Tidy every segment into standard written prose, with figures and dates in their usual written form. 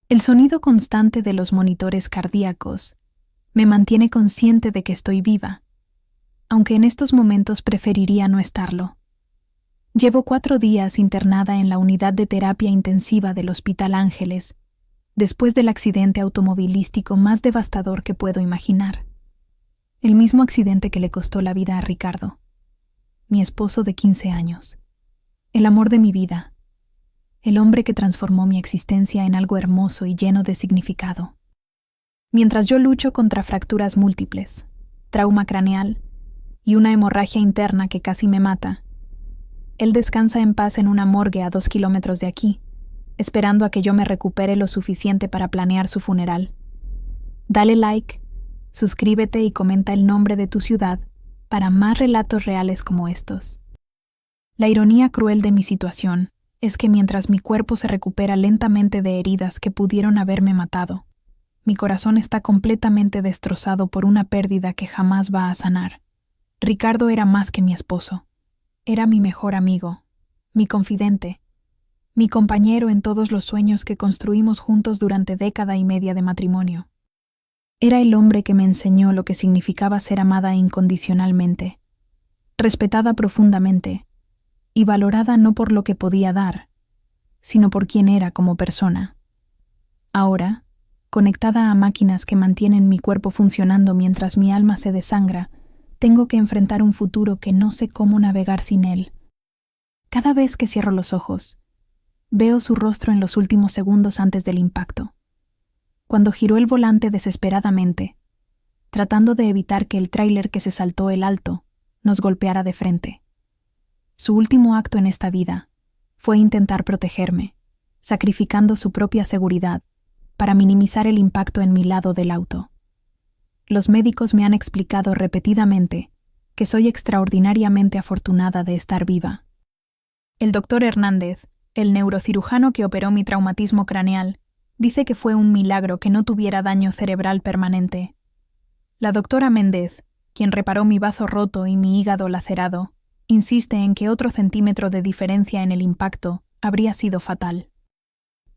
El sonido constante de los monitores cardíacos me mantiene consciente de que estoy viva, aunque en estos momentos preferiría no estarlo. Llevo 4 días internada en la unidad de terapia intensiva del Hospital Ángeles, después del accidente automovilístico más devastador que puedo imaginar. El mismo accidente que le costó la vida a Ricardo, mi esposo de 15 años, el amor de mi vida, el hombre que transformó mi existencia en algo hermoso y lleno de significado. Mientras yo lucho contra fracturas múltiples, trauma craneal y una hemorragia interna que casi me mata, él descansa en paz en una morgue a 2 kilómetros de aquí, esperando a que yo me recupere lo suficiente para planear su funeral. Dale like, suscríbete y comenta el nombre de tu ciudad para más relatos reales como estos. La ironía cruel de mi situación es que mientras mi cuerpo se recupera lentamente de heridas que pudieron haberme matado, mi corazón está completamente destrozado por una pérdida que jamás va a sanar. Ricardo era más que mi esposo. Era mi mejor amigo, mi confidente, mi compañero en todos los sueños que construimos juntos durante 10 de matrimonio. Era el hombre que me enseñó lo que significaba ser amada incondicionalmente, respetada profundamente y valorada no por lo que podía dar, sino por quién era como persona. Ahora, conectada a máquinas que mantienen mi cuerpo funcionando mientras mi alma se desangra, tengo que enfrentar un futuro que no sé cómo navegar sin él. Cada vez que cierro los ojos, veo su rostro en los últimos segundos antes del impacto, cuando giró el volante desesperadamente, tratando de evitar que el tráiler que se saltó el alto nos golpeara de frente. Su último acto en esta vida fue intentar protegerme, sacrificando su propia seguridad para minimizar el impacto en mi lado del auto. Los médicos me han explicado repetidamente que soy extraordinariamente afortunada de estar viva. El doctor Hernández, el neurocirujano que operó mi traumatismo craneal, dice que fue un milagro que no tuviera daño cerebral permanente. La doctora Méndez, quien reparó mi bazo roto y mi hígado lacerado, insiste en que otro centímetro de diferencia en el impacto habría sido fatal.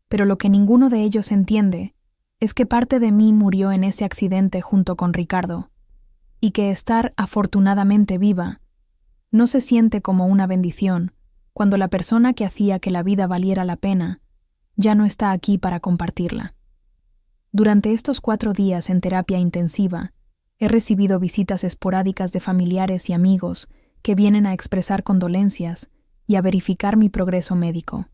Pero lo que ninguno de ellos entiende es que parte de mí murió en ese accidente junto con Ricardo, y que estar afortunadamente viva no se siente como una bendición cuando la persona que hacía que la vida valiera la pena ya no está aquí para compartirla. Durante estos 4 días en terapia intensiva, he recibido visitas esporádicas de familiares y amigos que vienen a expresar condolencias y a verificar mi progreso médico.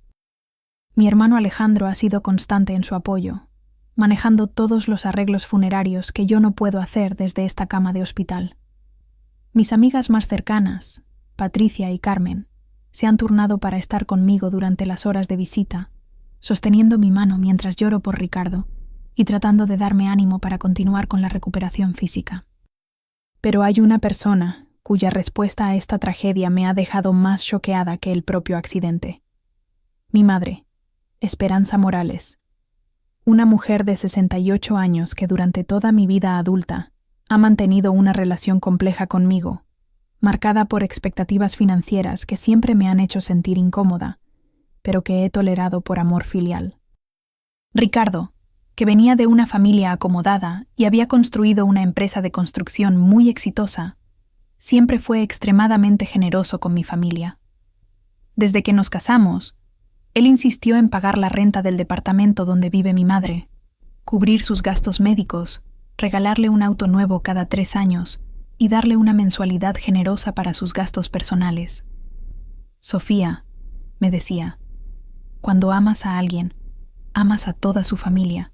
Mi hermano Alejandro ha sido constante en su apoyo, manejando todos los arreglos funerarios que yo no puedo hacer desde esta cama de hospital. Mis amigas más cercanas, Patricia y Carmen, se han turnado para estar conmigo durante las horas de visita, sosteniendo mi mano mientras lloro por Ricardo y tratando de darme ánimo para continuar con la recuperación física. Pero hay una persona cuya respuesta a esta tragedia me ha dejado más choqueada que el propio accidente. Mi madre, Esperanza Morales, una mujer de 68 años que durante toda mi vida adulta ha mantenido una relación compleja conmigo, marcada por expectativas financieras que siempre me han hecho sentir incómoda, pero que he tolerado por amor filial. Ricardo, que venía de una familia acomodada y había construido una empresa de construcción muy exitosa, siempre fue extremadamente generoso con mi familia. Desde que nos casamos, él insistió en pagar la renta del departamento donde vive mi madre, cubrir sus gastos médicos, regalarle un auto nuevo cada 3 años y darle una mensualidad generosa para sus gastos personales. Sofía, me decía, cuando amas a alguien, amas a toda su familia.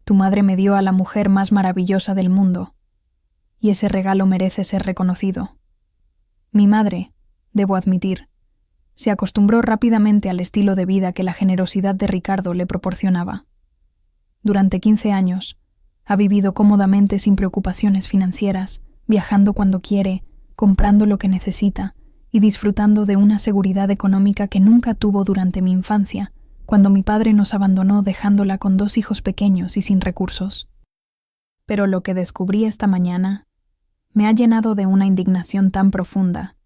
Tu madre me dio a la mujer más maravillosa del mundo, y ese regalo merece ser reconocido. Mi madre, debo admitir, se acostumbró rápidamente al estilo de vida que la generosidad de Ricardo le proporcionaba. Durante 15 años, ha vivido cómodamente sin preocupaciones financieras, viajando cuando quiere, comprando lo que necesita y disfrutando de una seguridad económica que nunca tuvo durante mi infancia, cuando mi padre nos abandonó dejándola con 2 hijos pequeños y sin recursos. Pero lo que descubrí esta mañana me ha llenado de una indignación tan profunda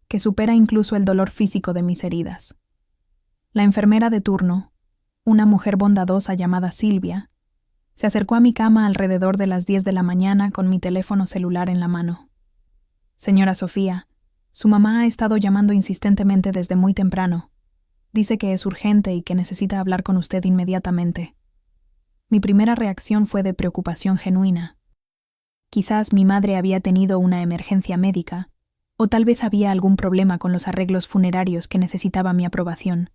que supera incluso el dolor físico de mis heridas. La enfermera de turno, una mujer bondadosa llamada Silvia, se acercó a mi cama alrededor de las 10 de la mañana con mi teléfono celular en la mano. Señora Sofía, su mamá ha estado llamando insistentemente desde muy temprano. Dice que es urgente y que necesita hablar con usted inmediatamente. Mi primera reacción fue de preocupación genuina. Quizás mi madre había tenido una emergencia médica, o tal vez había algún problema con los arreglos funerarios que necesitaba mi aprobación.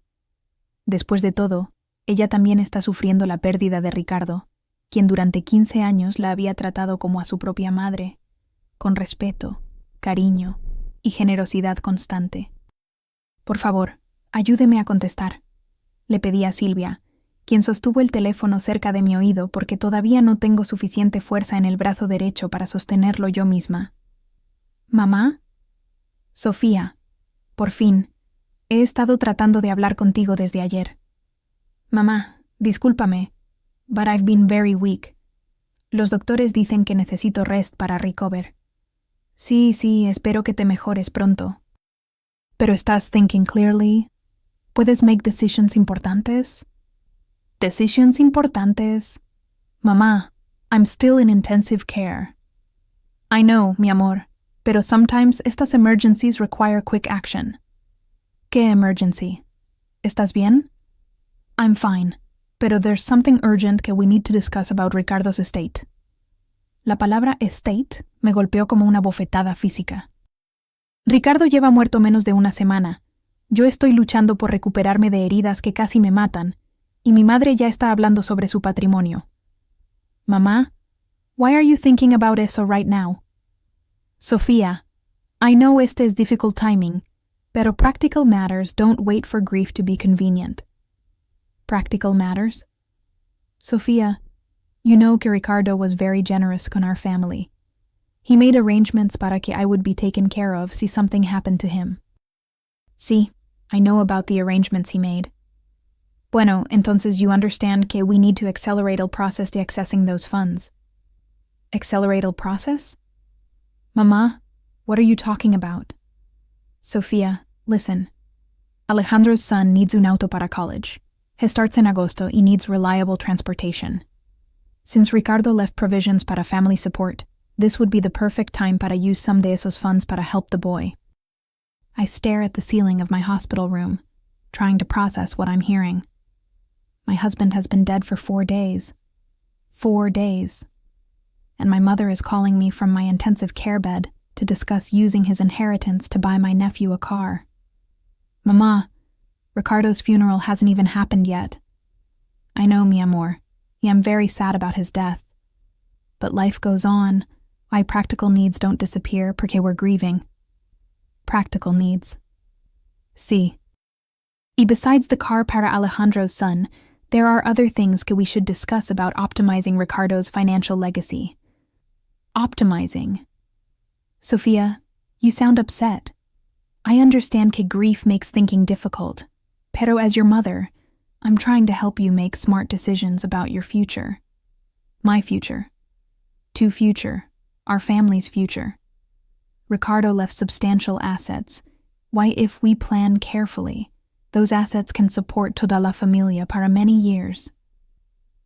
Después de todo, ella también está sufriendo la pérdida de Ricardo, quien durante 15 años la había tratado como a su propia madre, con respeto, cariño y generosidad constante. Por favor, ayúdeme a contestar, le pedí a Silvia, quien sostuvo el teléfono cerca de mi oído porque todavía no tengo suficiente fuerza en el brazo derecho para sostenerlo yo misma. ¿Mamá? Sofía, por fin, he estado tratando de hablar contigo desde ayer. Mamá, discúlpame, but I've been very weak. Los doctores dicen que necesito rest para recover. Sí, espero que te mejores pronto. ¿Pero estás thinking clearly? ¿Puedes make decisions importantes? ¿Decisions importantes? Mamá, I'm still in intensive care. I know, mi amor, pero sometimes estas emergencies require quick action. ¿Qué emergency? ¿Estás bien? I'm fine, pero there's something urgent que we need to discuss about Ricardo's estate. La palabra estate me golpeó como una bofetada física. Ricardo lleva muerto menos de una semana. Yo estoy luchando por recuperarme de heridas que casi me matan, y mi madre ya está hablando sobre su patrimonio. Mamá, why are you thinking about eso right now? Sofía, I know este is difficult timing, pero practical matters don't wait for grief to be convenient. Practical matters? Sofía, you know que Ricardo was very generous con our family. He made arrangements para que I would be taken care of si something happened to him. Sí, I know about the arrangements he made. Bueno, entonces you understand que we need to accelerate el process de accessing those funds. Accelerate el process? Mamá, what are you talking about? Sofía, listen. Alejandro's son needs un auto para college. He starts in agosto y needs reliable transportation. Since Ricardo left provisions para family support, this would be the perfect time para use some de esos funds para help the boy. I stare at the ceiling of my hospital room, trying to process what I'm hearing. My husband has been dead for 4 days. 4 days. And my mother is calling me from my intensive care bed to discuss using his inheritance to buy my nephew a car. Mamá, Ricardo's funeral hasn't even happened yet. I know, mi amor, y I'm very sad about his death. But life goes on. Why practical needs don't disappear porque we're grieving. Practical needs. Sí. Y besides the car para Alejandro's son, there are other things que we should discuss about optimizing Ricardo's financial legacy. Optimizing. Sofía, you sound upset. I understand que grief makes thinking difficult, pero as your mother, I'm trying to help you make smart decisions about your future. My future. To future. Our family's future. Ricardo left substantial assets. Why, if we plan carefully, those assets can support toda la familia para many years.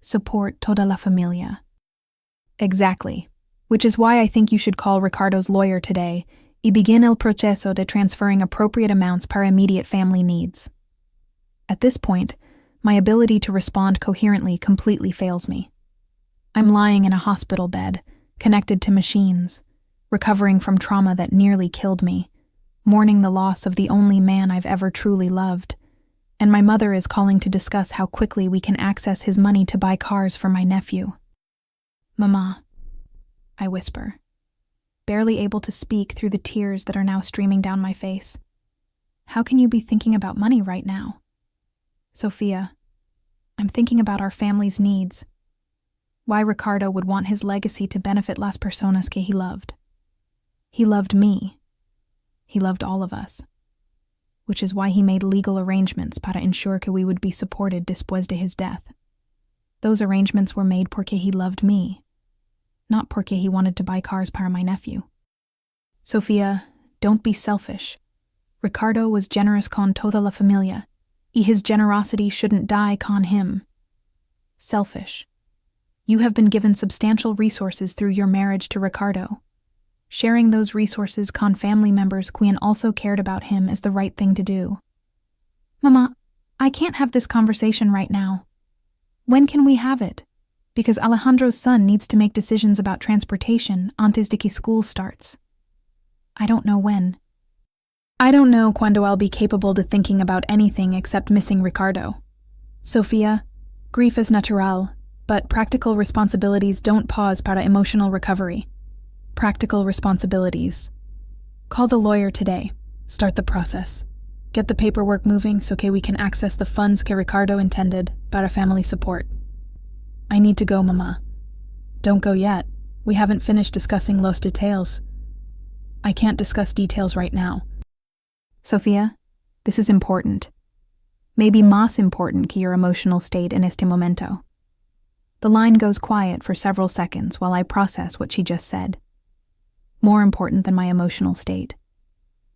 Support toda la familia. Exactly. Which is why I think you should call Ricardo's lawyer today y begin el proceso de transferring appropriate amounts para immediate family needs. At this point, my ability to respond coherently completely fails me. I'm lying in a hospital bed, connected to machines, recovering from trauma that nearly killed me, mourning the loss of the only man I've ever truly loved, and my mother is calling to discuss how quickly we can access his money to buy cars for my nephew. Mama, I whisper, barely able to speak through the tears that are now streaming down my face. How can you be thinking about money right now? Sofía, I'm thinking about our family's needs. Why Ricardo would want his legacy to benefit las personas que he loved. He loved me. He loved all of us. Which is why he made legal arrangements para ensure que we would be supported después de his death. Those arrangements were made porque he loved me, not porque he wanted to buy cars para my nephew. Sofía, don't be selfish. Ricardo was generous con toda la familia, His generosity shouldn't die con him. Selfish. You have been given substantial resources through your marriage to Ricardo. Sharing those resources con family members quien also cared about him is the right thing to do. Mama, I can't have this conversation right now. When can we have it? Because Alejandro's son needs to make decisions about transportation antes de que school starts. I don't know when. I don't know cuando I'll be capable to thinking about anything except missing Ricardo. Sofia, grief is natural, but practical responsibilities don't pause para emotional recovery. Practical responsibilities. Call the lawyer today. Start the process. Get the paperwork moving so que we can access the funds que Ricardo intended para family support. I need to go, Mama. Don't go yet. We haven't finished discussing los details. I can't discuss details right now. Sofia, this is important. Maybe más important que your emotional state en este momento. The line goes quiet for several seconds while I process what she just said. More important than my emotional state.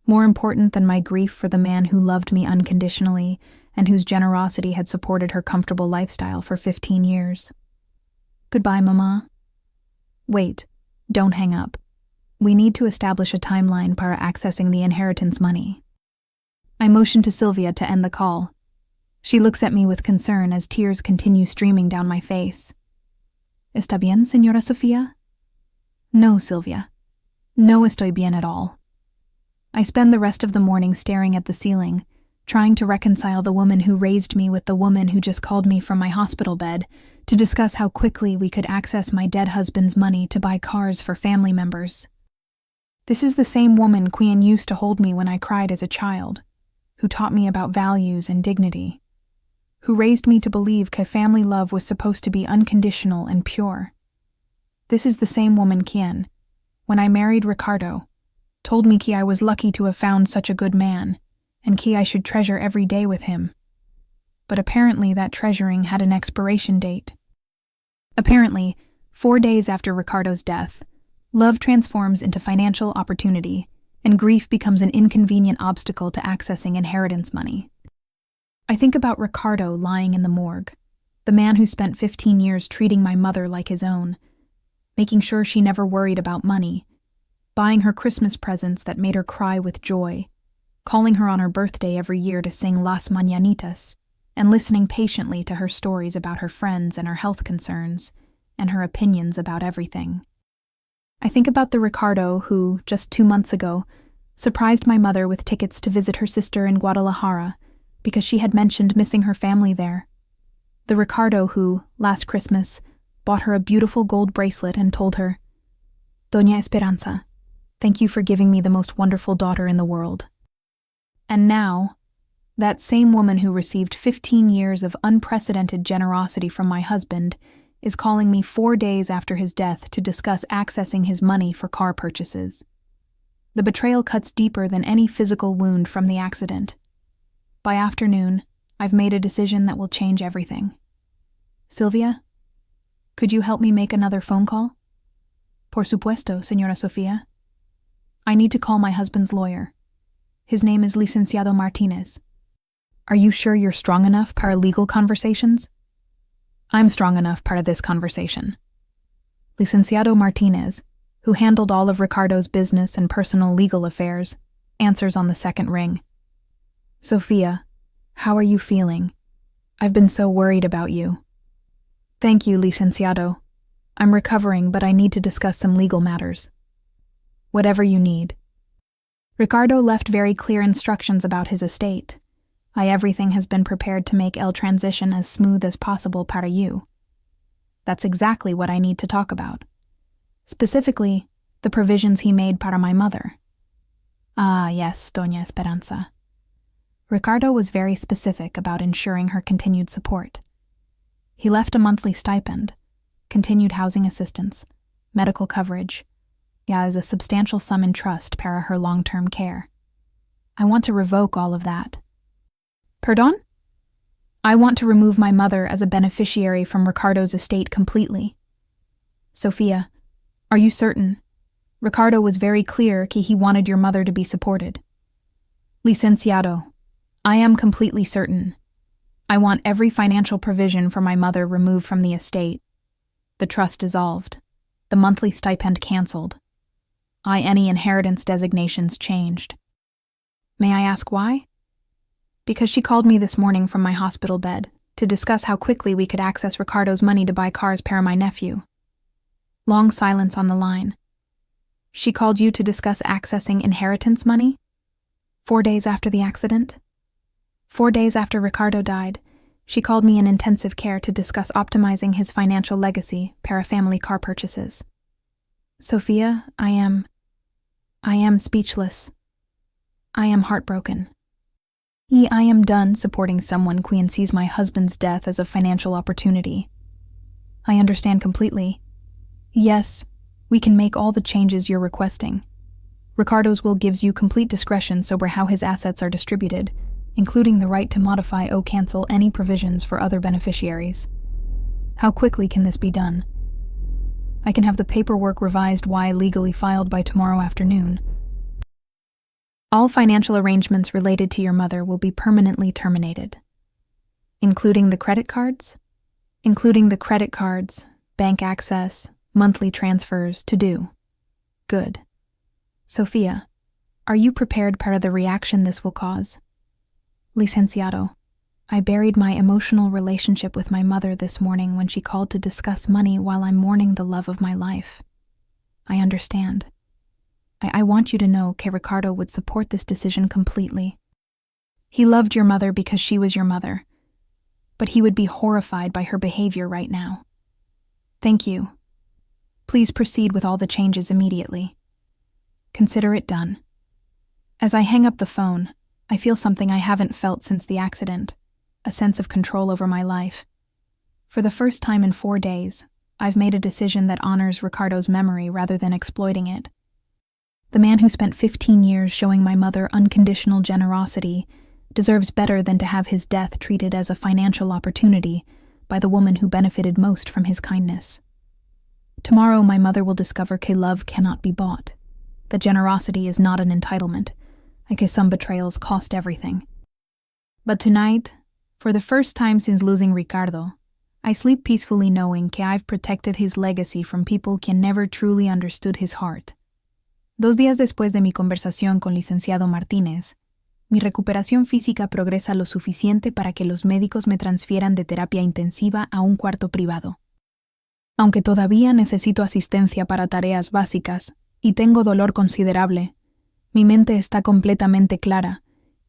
More important than my grief for the man who loved me unconditionally and whose generosity had supported her comfortable lifestyle for 15 years. Goodbye, Mama. Wait, don't hang up. We need to establish a timeline para accessing the inheritance money. I motion to Sylvia to end the call. She looks at me with concern as tears continue streaming down my face. ¿Está bien, señora Sofía? No, Sylvia. No estoy bien at all. I spend the rest of the morning staring at the ceiling, trying to reconcile the woman who raised me with the woman who just called me from my hospital bed to discuss how quickly we could access my dead husband's money to buy cars for family members. This is the same woman quien used to hold me when I cried as a child, who taught me about values and dignity, who raised me to believe que family love was supposed to be unconditional and pure. This is the same woman quien, when I married Ricardo, told me que I was lucky to have found such a good man, and que I should treasure every day with him. But apparently that treasuring had an expiration date. Apparently, 4 days after Ricardo's death, love transforms into financial opportunity, and grief becomes an inconvenient obstacle to accessing inheritance money. I think about Ricardo lying in the morgue, the man who spent 15 years treating my mother like his own, making sure she never worried about money, buying her Christmas presents that made her cry with joy, calling her on her birthday every year to sing Las Mañanitas, and listening patiently to her stories about her friends and her health concerns, and her opinions about everything. I think about the Ricardo who, just 2 months ago, surprised my mother with tickets to visit her sister in Guadalajara because she had mentioned missing her family there. The Ricardo who, last Christmas, bought her a beautiful gold bracelet and told her, Doña Esperanza, thank you for giving me the most wonderful daughter in the world. And now, that same woman who received 15 years of unprecedented generosity from my husband is calling me 4 days after his death to discuss accessing his money for car purchases. The betrayal cuts deeper than any physical wound from the accident. By afternoon, I've made a decision that will change everything. Sylvia, could you help me make another phone call? Por supuesto, señora Sofía. I need to call my husband's lawyer. His name is Licenciado Martinez. Are you sure you're strong enough para legal conversations? I'm strong enough para this conversation. Licenciado Martinez, who handled all of Ricardo's business and personal legal affairs, answers on the second ring. Sofia, how are you feeling? I've been so worried about you. Thank you, Licenciado. I'm recovering, but I need to discuss some legal matters. Whatever you need. Ricardo left very clear instructions about his estate. Everything has been prepared to make el transition as smooth as possible para you. That's exactly what I need to talk about. Specifically, the provisions he made para my mother. Ah, yes, Doña Esperanza. Ricardo was very specific about ensuring her continued support. He left a monthly stipend, continued housing assistance, medical coverage, as a substantial sum in trust para her long-term care. I want to revoke all of that. Pardon? I want to remove my mother as a beneficiary from Ricardo's estate completely. Sofia, are you certain? Ricardo was very clear que he wanted your mother to be supported. Licenciado, I am completely certain. I want every financial provision for my mother removed from the estate, the trust dissolved, the monthly stipend canceled, any inheritance designations changed. May I ask why? Because she called me this morning from my hospital bed to discuss how quickly we could access Ricardo's money to buy cars for my nephew. Long silence on the line. She called you to discuss accessing inheritance money? 4 days after the accident? 4 days after Ricardo died, she called me in intensive care to discuss optimizing his financial legacy, para-family car purchases. Sophia, I am speechless. I am heartbroken. I am done supporting someone quien sees my husband's death as a financial opportunity. I understand completely. Yes, we can make all the changes you're requesting. Ricardo's will gives you complete discretion over how his assets are distributed, including the right to modify or cancel any provisions for other beneficiaries. How quickly can this be done? I can have the paperwork revised legally filed by tomorrow afternoon. All financial arrangements related to your mother will be permanently terminated. Including the credit cards? Including the credit cards, bank access, monthly transfers to do. Good. Sophia, are you prepared para the reaction this will cause? Licenciado, I buried my emotional relationship with my mother this morning when she called to discuss money while I'm mourning the love of my life. I understand. I want you to know que Ricardo would support this decision completely. He loved your mother because she was your mother, but he would be horrified by her behavior right now. Thank you. Please proceed with all the changes immediately. Consider it done. As I hang up the phone, I feel something I haven't felt since the accident, a sense of control over my life. For the first time in 4 days, I've made a decision that honors Ricardo's memory rather than exploiting it. The man who spent 15 years showing my mother unconditional generosity deserves better than to have his death treated as a financial opportunity by the woman who benefited most from his kindness. Tomorrow my mother will discover que love cannot be bought, that generosity is not an entitlement, and que some betrayals cost everything. But tonight, for the first time since losing Ricardo, I sleep peacefully knowing que I've protected his legacy from people que never truly understood his heart. 2 días después de mi conversación con licenciado Martínez, mi recuperación física progresa lo suficiente para que los médicos me transfieran de terapia intensiva a un cuarto privado. Aunque todavía necesito asistencia para tareas básicas y tengo dolor considerable, mi mente está completamente clara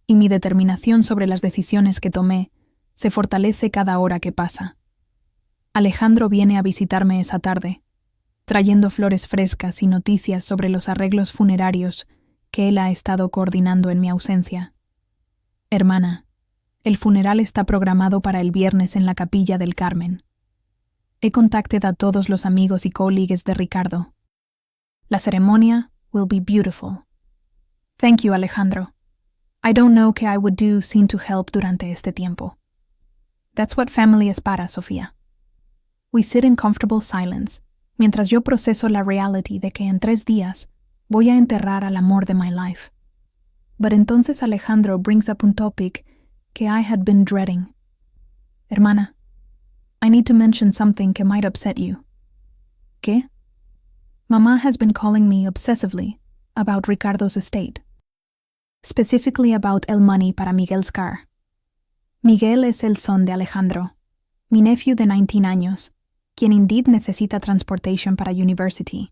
y mi determinación sobre las decisiones que tomé se fortalece cada hora que pasa. Alejandro viene a visitarme esa tarde, trayendo flores frescas y noticias sobre los arreglos funerarios que él ha estado coordinando en mi ausencia. Hermana, el funeral está programado para el viernes en la Capilla del Carmen. He contactado a todos los amigos y colegas de Ricardo. La ceremonia will be beautiful. Thank you, Alejandro. I don't know qué I would do sin tu help durante este tiempo. That's what family es para, Sofía. We sit in comfortable silence, mientras yo proceso la reality de que en 3 días voy a enterrar al amor de my life. But entonces Alejandro brings up un topic que I had been dreading. Hermana, I need to mention something que might upset you. ¿Qué? Mamá has been calling me obsessively about Ricardo's estate. Specifically about el money para Miguel's car. Miguel es el son de Alejandro, mi nephew de 19 años, quien indeed necesita transportation para university.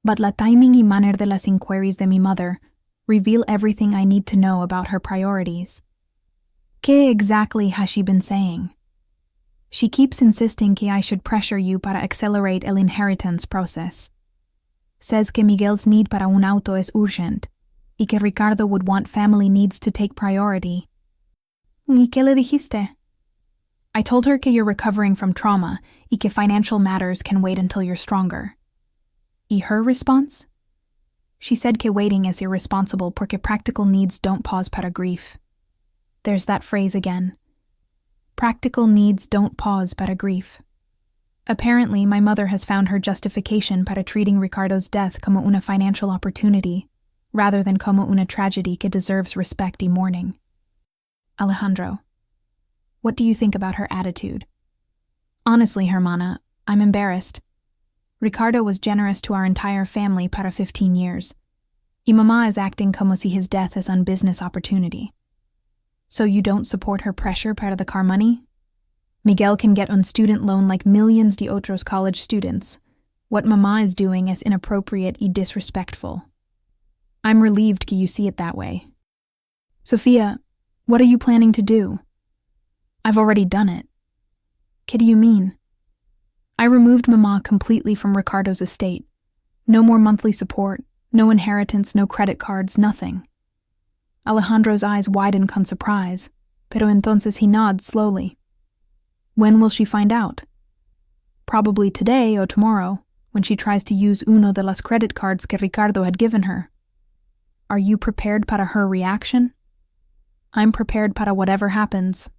But la timing y manner de las inquiries de mi mother reveal everything I need to know about her priorities. ¿Qué exactly has she been saying? She keeps insisting que I should pressure you para accelerate el inheritance process. Says que Miguel's need para un auto es urgent, y que Ricardo would want family needs to take priority. ¿Y qué le dijiste? I told her que you're recovering from trauma y que financial matters can wait until you're stronger. ¿Y her response? She said que waiting is irresponsible porque practical needs don't pause para grief. There's that phrase again. Practical needs don't pause para grief. Apparently, my mother has found her justification para treating Ricardo's death como una financial opportunity, rather than como una tragedy que deserves respect y mourning. Alejandro, What do you think about her attitude? Honestly, hermana, I'm embarrassed. Ricardo was generous to our entire family para 15 years. Y mamá is acting como si his death is an business opportunity. So you don't support her pressure para the car money? Miguel can get on student loan like millions de otros college students. What mamá is doing is inappropriate y disrespectful. I'm relieved you see it that way. Sophia, what are you planning to do? I've already done it. ¿Qué do you mean? I removed mamá completely from Ricardo's estate. No more monthly support, no inheritance, no credit cards, nothing. Alejandro's eyes widen con surprise, pero entonces he nods slowly. When will she find out? Probably today or tomorrow, when she tries to use uno de las credit cards que Ricardo had given her. Are you prepared para her reaction? I'm prepared para whatever happens.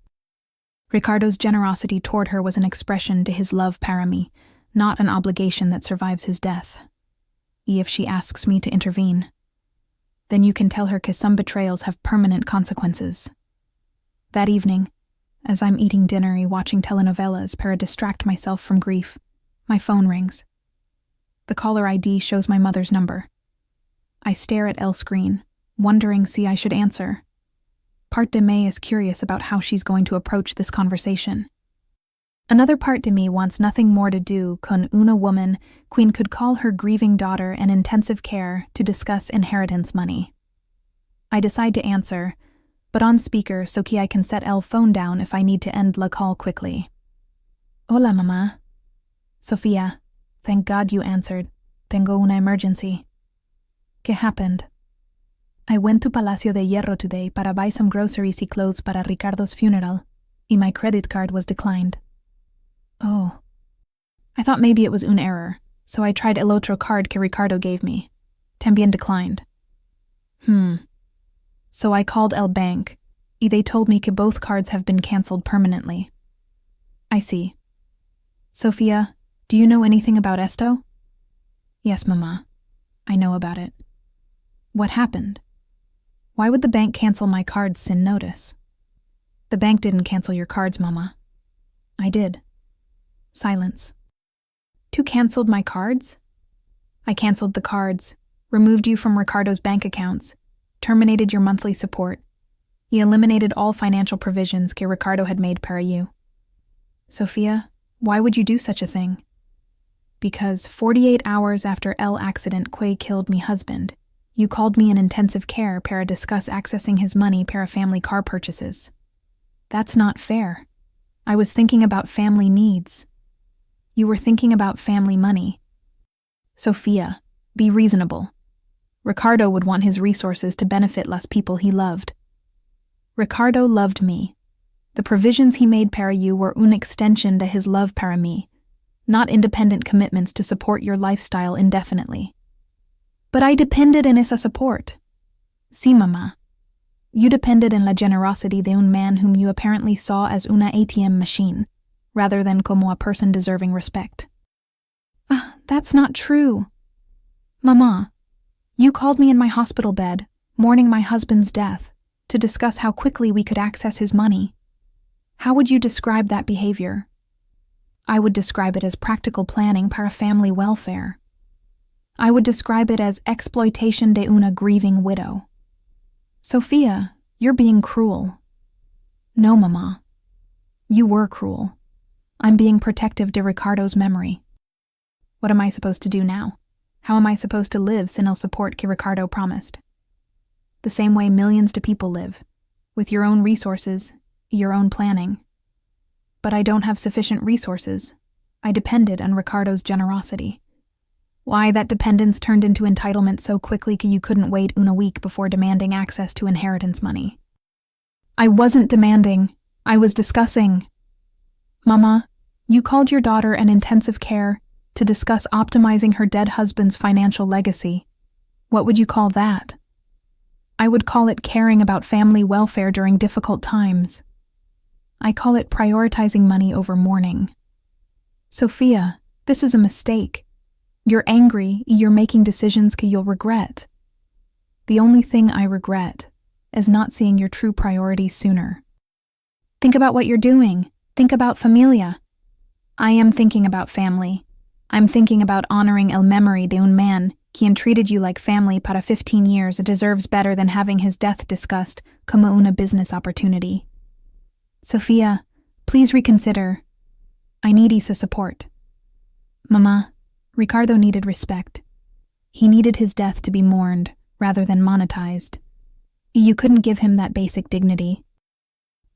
Ricardo's generosity toward her was an expression to his love para me, not an obligation that survives his death. If she asks me to intervene, then you can tell her que some betrayals have permanent consequences. That evening, as I'm eating dinner y watching telenovelas para distract myself from grief, my phone rings. The caller ID shows my mother's number. I stare at Elle's screen, wondering si I should answer. Part de me is curious about how she's going to approach this conversation. Another part de me wants nothing more to do con una woman queen could call her grieving daughter in intensive care to discuss inheritance money. I decide to answer, but on speaker so que I can set Elle phone down if I need to end la call quickly. Hola, mamá. Sofia, thank God you answered. Tengo una emergency. ¿Qué happened? I went to Palacio de Hierro today para buy some groceries y clothes para Ricardo's funeral, y my credit card was declined. Oh. I thought maybe it was un error, so I tried el otro card que Ricardo gave me. También declined. So I called El Bank, y they told me que both cards have been cancelled permanently. I see. Sofia, do you know anything about esto? Yes, mamá. I know about it. What happened? Why would the bank cancel my cards sin notice? The bank didn't cancel your cards, Mama. I did. Silence. You canceled my cards? I canceled the cards, removed you from Ricardo's bank accounts, terminated your monthly support. He eliminated all financial provisions que Ricardo had made para you. Sophia, why would you do such a thing? Because 48 hours after El accident que killed me husband, you called me in intensive care para discuss accessing his money para family car purchases. That's not fair. I was thinking about family needs. You were thinking about family money. Sophia, be reasonable. Ricardo would want his resources to benefit less people he loved. Ricardo loved me. The provisions he made para you were una extension to his love para me, not independent commitments to support your lifestyle indefinitely. But I depended en esa support. Sí, mamá. You depended en la generosity de un man whom you apparently saw as una ATM machine, rather than como a person deserving respect. That's not true. Mamá, you called me in my hospital bed, mourning my husband's death, to discuss how quickly we could access his money. How would you describe that behavior? I would describe it as practical planning para family welfare. I would describe it as exploitation de una grieving widow. Sophia, you're being cruel. No, Mama. You were cruel. I'm being protective de Ricardo's memory. What am I supposed to do now? How am I supposed to live sin el support que Ricardo promised? The same way millions de people live, with your own resources, your own planning. But I don't have sufficient resources. I depended on Ricardo's generosity. Why that dependence turned into entitlement so quickly you couldn't wait una week before demanding access to inheritance money. I wasn't demanding. I was discussing. Mama, you called your daughter in intensive care to discuss optimizing her dead husband's financial legacy. What would you call that? I would call it caring about family welfare during difficult times. I call it prioritizing money over mourning. Sophia, this is a mistake. You're angry, you're making decisions que you'll regret. The only thing I regret is not seeing your true priorities sooner. Think about what you're doing. Think about familia. I am thinking about family. I'm thinking about honoring el memory de un man quien treated you like family para 15 years and deserves better than having his death discussed como una business opportunity. Sofia, please reconsider. I need Isa's support. Mama, Ricardo needed respect. He needed his death to be mourned rather than monetized. You couldn't give him that basic dignity.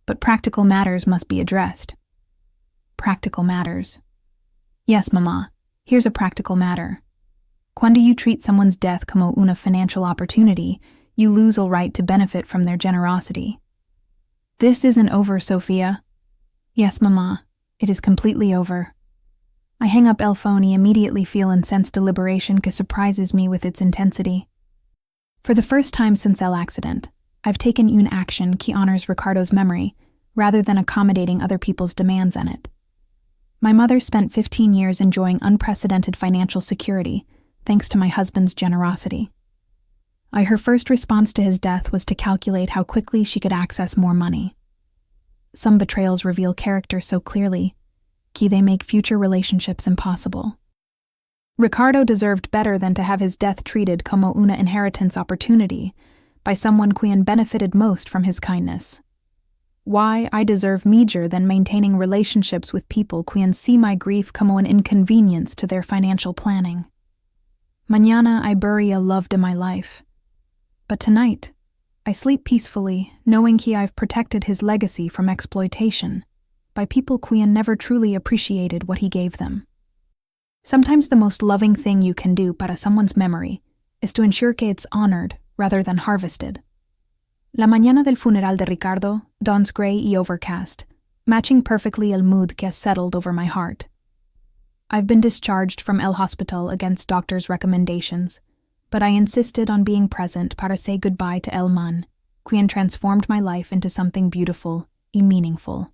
But practical matters must be addressed. Practical matters. Yes, Mama, here's a practical matter. Cuando you treat someone's death como una financial opportunity, you lose all right to benefit from their generosity. This isn't over, Sofia. Yes, Mama, it is completely over. I hang up el phone and immediately feel incensed deliberation que surprises me with its intensity. For the first time since el accident, I've taken une action que honors Ricardo's memory, rather than accommodating other people's demands on it. My mother spent 15 years enjoying unprecedented financial security, thanks to my husband's generosity. Her first response to his death was to calculate how quickly she could access more money. Some betrayals reveal character so clearly, they make future relationships impossible. Ricardo deserved better than to have his death treated como una inheritance opportunity by someone quien benefited most from his kindness. Why I deserve meager than maintaining relationships with people quien see my grief como an inconvenience to their financial planning. Mañana I bury a loved in my life. But tonight, I sleep peacefully, knowing I've protected his legacy from exploitation by people quien never truly appreciated what he gave them. Sometimes the most loving thing you can do para someone's memory is to ensure que it's honored rather than harvested. La mañana del funeral de Ricardo dawns gray y overcast, matching perfectly el mood que has settled over my heart. I've been discharged from el hospital against doctors' recommendations, but I insisted on being present para say goodbye to el man, quien transformed my life into something beautiful y meaningful.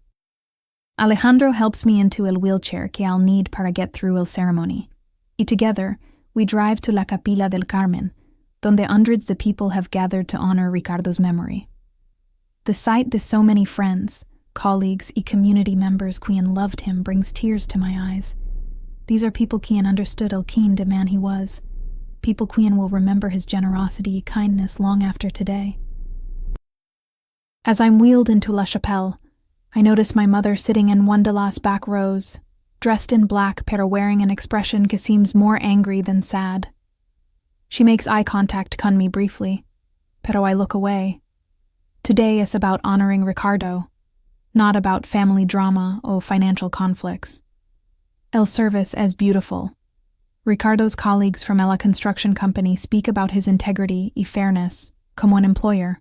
Alejandro helps me into el wheelchair que I'll need para get through el ceremony, y together we drive to la Capilla del Carmen, donde hundreds of people have gathered to honor Ricardo's memory. The sight of so many friends, colleagues y community members quien loved him brings tears to my eyes. These are people quien understood el keen de man he was, people quien will remember his generosity and kindness long after today. As I'm wheeled into La Chapelle, I notice my mother sitting in one de las back rows, dressed in black pero wearing an expression que seems more angry than sad. She makes eye contact con me briefly, pero I look away. Today is about honoring Ricardo, not about family drama or financial conflicts. El service es beautiful. Ricardo's colleagues from Ella Construction Company speak about his integrity y fairness como an employer.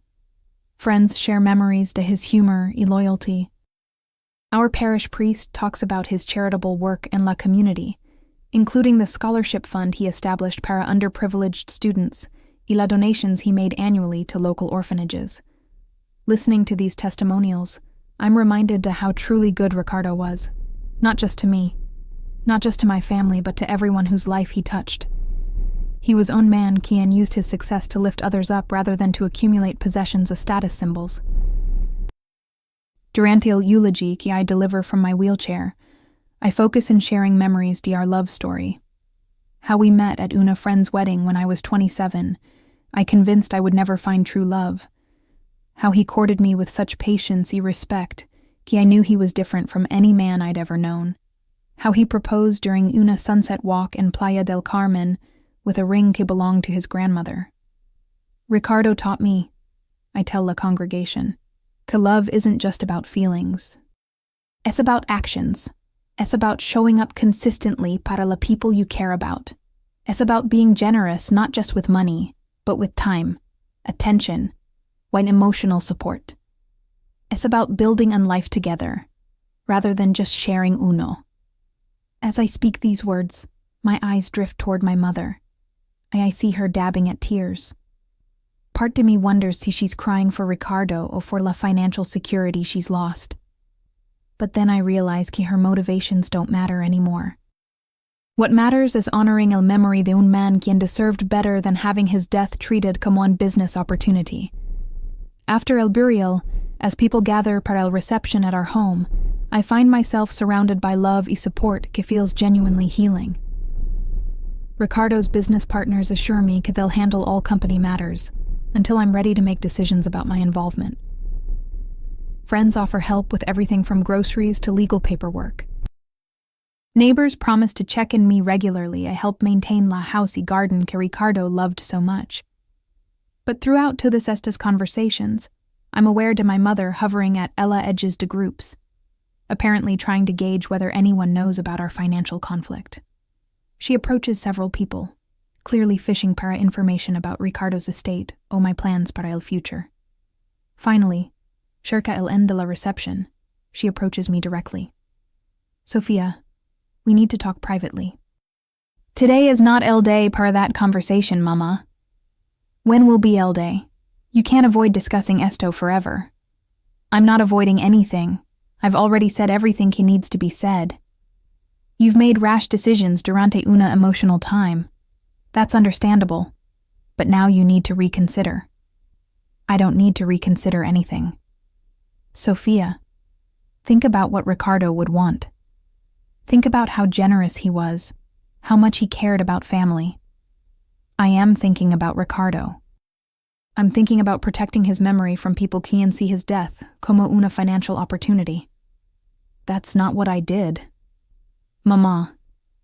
Friends share memories de his humor y loyalty. Our parish priest talks about his charitable work in la community, including the scholarship fund he established para underprivileged students y la donations he made annually to local orphanages. Listening to these testimonials, I'm reminded to how truly good Ricardo was, not just to me, not just to my family, but to everyone whose life he touched. He was un man quien used his success to lift others up rather than to accumulate possessions as status symbols. Durante el eulogy que I deliver from my wheelchair, I focus in sharing memories de our love story. How we met at una friend's wedding when I was 27, I convinced I would never find true love. How he courted me with such patience y respect que I knew he was different from any man I'd ever known. How he proposed during una sunset walk in Playa del Carmen with a ring que belonged to his grandmother. Ricardo taught me, I tell la congregation, que love isn't just about feelings. Es about actions. Es about showing up consistently para la people you care about. Es about being generous not just with money, but with time, attention, and emotional support. Es about building a life together, rather than just sharing uno. As I speak these words, my eyes drift toward my mother. I see her dabbing at tears. Part of me wonders if she's crying for Ricardo or for la financial security she's lost. But then I realize que her motivations don't matter anymore. What matters is honoring el memory de un man quien deserved better than having his death treated como un business opportunity. After el burial, As people gather para el reception at our home, I find myself surrounded by love y support que feels genuinely healing. Ricardo's business partners assure me that they'll handle all company matters until I'm ready to make decisions about my involvement. Friends offer help with everything from groceries to legal paperwork. Neighbors promise to check in me regularly. I help maintain la house y garden que Ricardo loved so much. But throughout todas estas conversations, I'm aware to my mother hovering at ella edges de groups, apparently trying to gauge whether anyone knows about our financial conflict. She approaches several people, clearly fishing para information about Ricardo's estate o my plans para el future. Finally, cerca el end de la reception, she approaches me directly. Sofia, we need to talk privately. Today is not el day para that conversation, Mama. When will be el day? You can't avoid discussing esto forever. I'm not avoiding anything. I've already said everything he needs to be said. You've made rash decisions durante una emotional time. That's understandable. But now you need to reconsider. I don't need to reconsider anything. Sofia, think about what Ricardo would want. Think about how generous he was, how much he cared about family. I am thinking about Ricardo. I'm thinking about protecting his memory from people quien see his death como una financial opportunity. That's not what I did. Mama,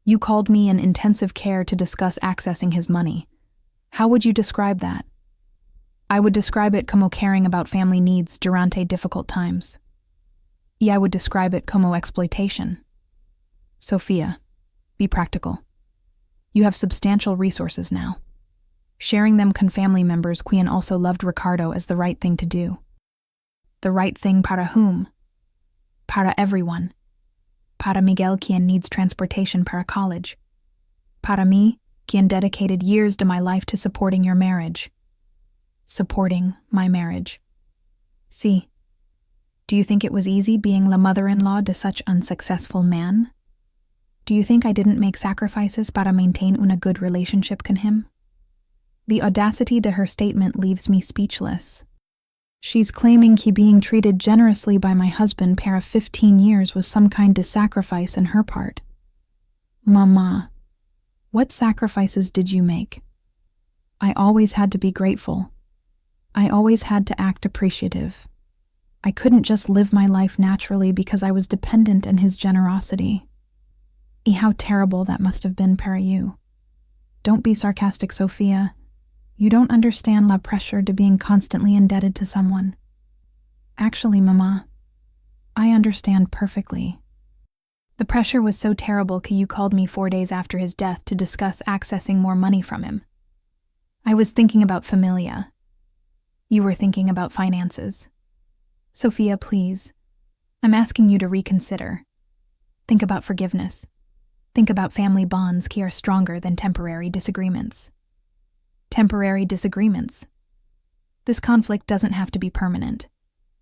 you called me in intensive care to discuss accessing his money. How would you describe that? I would describe it como caring about family needs durante difficult times. Y I would describe it como exploitation. Sofia, be practical. You have substantial resources now. Sharing them con family members quien also loved Ricardo as the right thing to do. The right thing para whom? Para everyone. Para Miguel quien needs transportation para college. Para mí, quien dedicated years to my life to supporting your marriage. Supporting my marriage. See, do you think it was easy being la mother-in-law to such unsuccessful man? Do you think I didn't make sacrifices para maintain una good relationship con him? The audacity to her statement leaves me speechless. She's claiming he being treated generously by my husband para 15 years was some kind of sacrifice on her part. Mama, what sacrifices did you make? I always had to be grateful. I always had to act appreciative. I couldn't just live my life naturally because I was dependent on his generosity. Y how terrible that must have been para you. Don't be sarcastic, Sofia. You don't understand la pressure to being constantly indebted to someone. Actually, Mama, I understand perfectly. The pressure was so terrible that you called me 4 days after his death to discuss accessing more money from him. I was thinking about familia. You were thinking about finances. Sofia, please. I'm asking you to reconsider. Think about forgiveness. Think about family bonds that are stronger than temporary disagreements. Temporary disagreements. This conflict doesn't have to be permanent.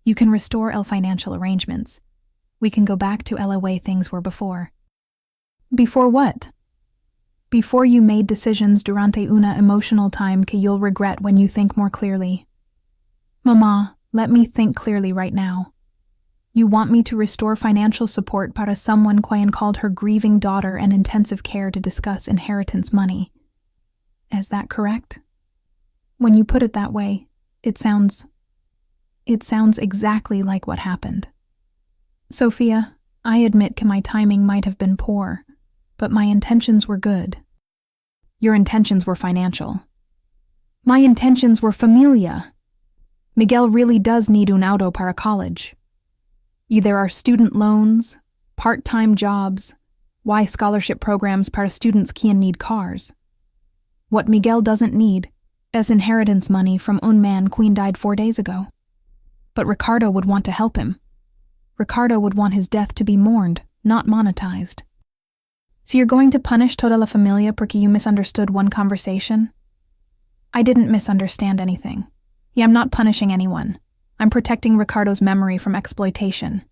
You can restore el financial arrangements. We can go back to el way things were before. Before what? Before you made decisions durante una emotional time que you'll regret when you think more clearly. Mama, let me think clearly right now. You want me to restore financial support para someone quien called her grieving daughter and intensive care to discuss inheritance money. Is that correct? When you put it that way, it sounds exactly like what happened. Sofia, I admit that my timing might have been poor, but my intentions were good. Your intentions were financial. My intentions were familia. Miguel really does need un auto para college. There are student loans, part-time jobs, Y scholarship programs para students quien need cars. What Miguel doesn't need is inheritance money from un man quien died 4 days ago. But Ricardo would want to help him. Ricardo would want his death to be mourned, not monetized. So you're going to punish toda la familia porque you misunderstood one conversation? I didn't misunderstand anything. Yeah, I'm not punishing anyone. I'm protecting Ricardo's memory from exploitation.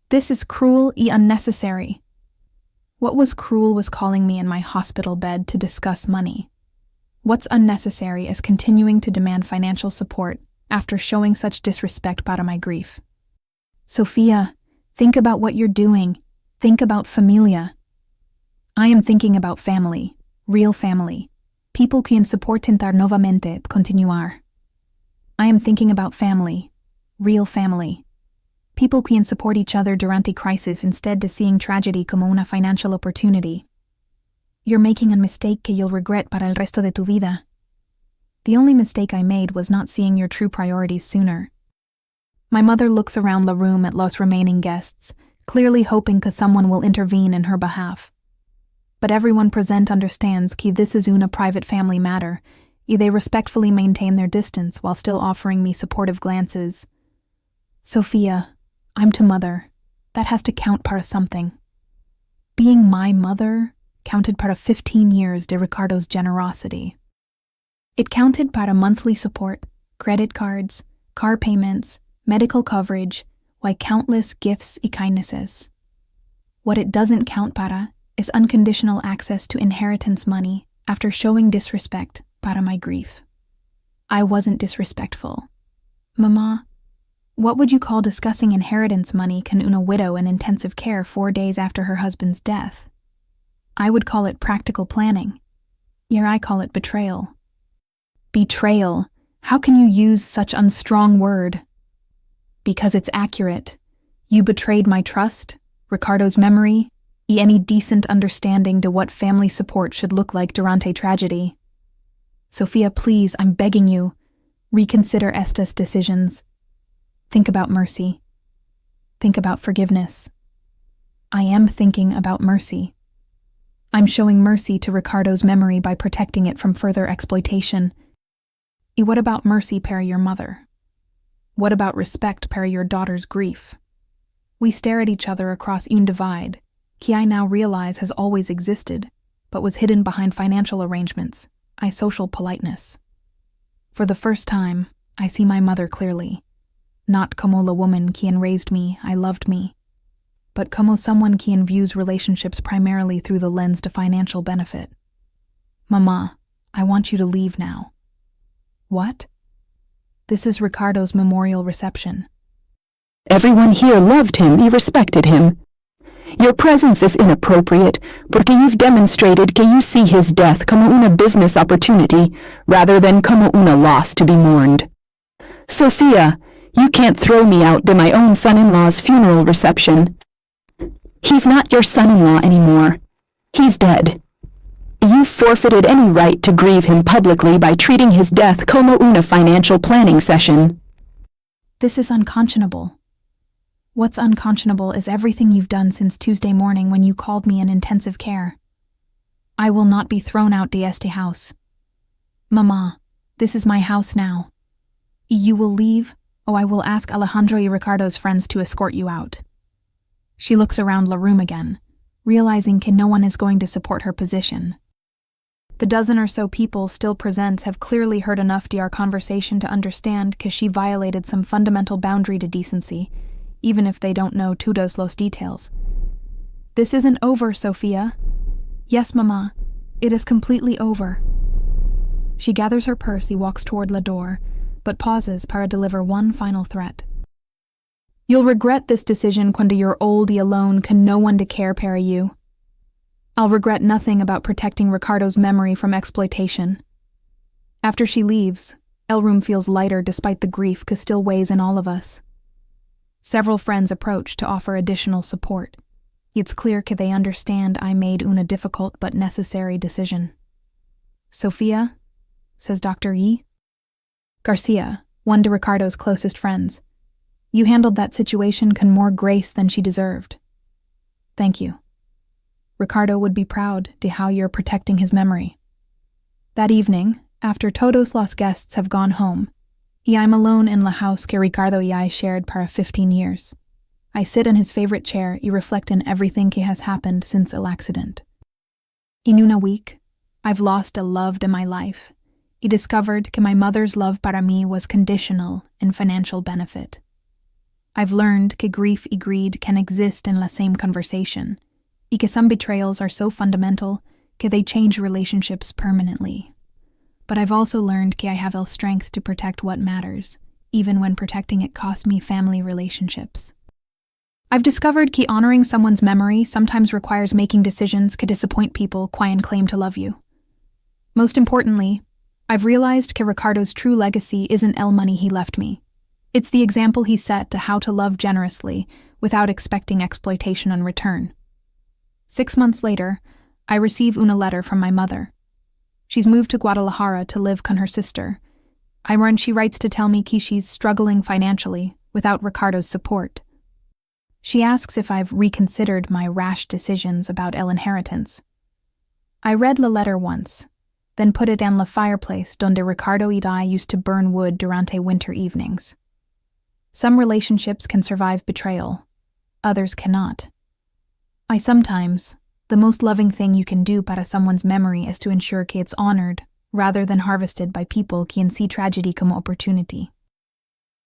This is cruel y unnecessary. What was cruel was calling me in my hospital bed to discuss money. What's unnecessary is continuing to demand financial support after showing such disrespect para my grief. Sofia, think about what you're doing. Think about familia. I am thinking about family, real family. People quien support intentar novamente continuar. I am thinking about family, real family. People quien support each other durante crisis instead de seeing tragedy como una financial opportunity. You're making a mistake que you'll regret para el resto de tu vida. The only mistake I made was not seeing your true priorities sooner. My mother looks around the room at los remaining guests, clearly hoping que someone will intervene in her behalf. But everyone present understands que this is una private family matter, y they respectfully maintain their distance while still offering me supportive glances. Sofia, I'm to mother. That has to count para something. Being my mother counted para 15 years de Ricardo's generosity. It counted para monthly support, credit cards, car payments, medical coverage, why countless gifts y kindnesses. What it doesn't count para is unconditional access to inheritance money after showing disrespect para my grief. I wasn't disrespectful. Mama, what would you call discussing inheritance money con una widow in intensive care 4 days after her husband's death? I would call it practical planning. Here I call it betrayal. Betrayal. How can you use such unstrong word? Because it's accurate. You betrayed my trust, Ricardo's memory, y any decent understanding to what family support should look like durante tragedy. Sofia, please, I'm begging you, reconsider Esta's decisions. Think about mercy. Think about forgiveness. I am thinking about mercy. I'm showing mercy to Ricardo's memory by protecting it from further exploitation. Y what about mercy para your mother? What about respect para your daughter's grief? We stare at each other across un divide, que I now realize has always existed, but was hidden behind financial arrangements, social politeness. For the first time, I see my mother clearly, not como la woman quien raised me, I loved me, but como someone quien views relationships primarily through the lens to financial benefit. Mama, I want you to leave now. What? This is Ricardo's memorial reception. Everyone here loved him and respected him. Your presence is inappropriate porque you've demonstrated que you see his death como una business opportunity rather than como una loss to be mourned. Sofia, you can't throw me out to my own son-in-law's funeral reception. He's not your son-in-law anymore. He's dead. You forfeited any right to grieve him publicly by treating his death como una financial planning session. This is unconscionable. What's unconscionable is everything you've done since Tuesday morning when you called me in intensive care. I will not be thrown out de este house. Mama, this is my house now. You will leave, or I will ask Alejandro y Ricardo's friends to escort you out. She looks around the room again, realizing que no one is going to support her position. The dozen or so people still present have clearly heard enough de our conversation to understand que she violated some fundamental boundary to decency, even if they don't know todos los details. This isn't over, Sofia. Yes, Mama, it is completely over. She gathers her purse and walks toward la door, but pauses para deliver one final threat. You'll regret this decision cuando you're old y alone con no one to care para you. I'll regret nothing about protecting Ricardo's memory from exploitation. After she leaves, El room feels lighter despite the grief que still weighs in all of us. Several friends approach to offer additional support. It's clear que they understand I made una difficult but necessary decision. Sofia, says Dr. E. Garcia, one de Ricardo's closest friends. You handled that situation con more grace than she deserved. Thank you. Ricardo would be proud de how you're protecting his memory. That evening, after todos los guests have gone home, y I'm alone in la house que Ricardo y I shared para 15 years. I sit in his favorite chair y reflect in everything que has happened since el accident. In una week, I've lost a love in my life. I discovered que my mother's love para mí was conditional in financial benefit. I've learned que grief y greed can exist in la same conversation, y que some betrayals are so fundamental que they change relationships permanently. But I've also learned que I have el strength to protect what matters, even when protecting it cost me family relationships. I've discovered que honoring someone's memory sometimes requires making decisions que disappoint people qui claim to love you. Most importantly, I've realized que Ricardo's true legacy isn't el money he left me. It's the example he set to how to love generously without expecting exploitation in return. 6 months later, I receive una letter from my mother. She's moved to Guadalajara to live con her sister. She writes to tell me que she's struggling financially without Ricardo's support. She asks if I've reconsidered my rash decisions about el inheritance. I read la letter once, then put it en la fireplace donde Ricardo y I used to burn wood durante winter evenings. Some relationships can survive betrayal, others cannot. The most loving thing you can do para someone's memory is to ensure que it's honored, rather than harvested by people quien see tragedy como opportunity.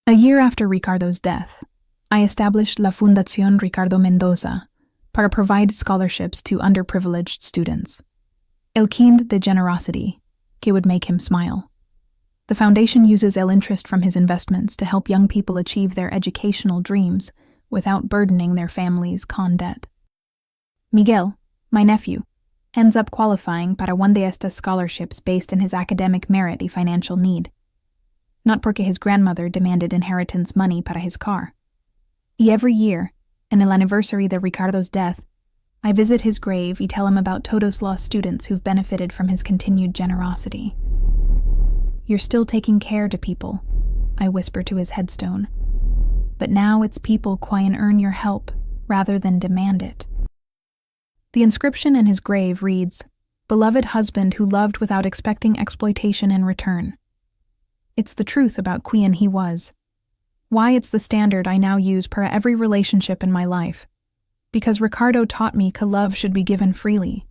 A year after Ricardo's death, I established la Fundación Ricardo Mendoza para provide scholarships to underprivileged students. El kind de generosity, que would make him smile. The foundation uses el interest from his investments to help young people achieve their educational dreams without burdening their families con debt. Miguel, my nephew, ends up qualifying para one de estas scholarships based on his academic merit y financial need. Not porque his grandmother demanded inheritance money para his car. Y every year, in el anniversary de Ricardo's death, I visit his grave y tell him about todos los students who've benefited from his continued generosity. You're still taking care to people, I whisper to his headstone. But now it's people qui earn your help rather than demand it. The inscription in his grave reads, "Beloved husband who loved without expecting exploitation in return." It's the truth about quien he was. Why it's the standard I now use per every relationship in my life. Because Ricardo taught me que love should be given freely,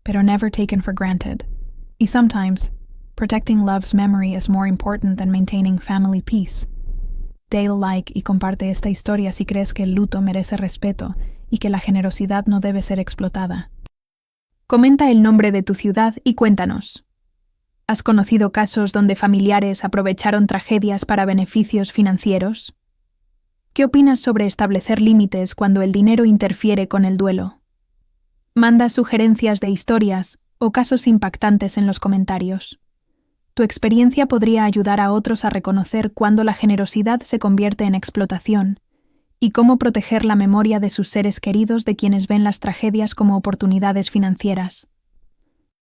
pero never taken for granted. Y sometimes, protecting love's memory is more important than maintaining family peace. Dale like y comparte esta historia si crees que el luto merece respeto y que la generosidad no debe ser explotada. Comenta el nombre de tu ciudad y cuéntanos. ¿Has conocido casos donde familiares aprovecharon tragedias para beneficios financieros? ¿Qué opinas sobre establecer límites cuando el dinero interfiere con el duelo? Manda sugerencias de historias o casos impactantes en los comentarios. Tu experiencia podría ayudar a otros a reconocer cuándo la generosidad se convierte en explotación y cómo proteger la memoria de sus seres queridos de quienes ven las tragedias como oportunidades financieras.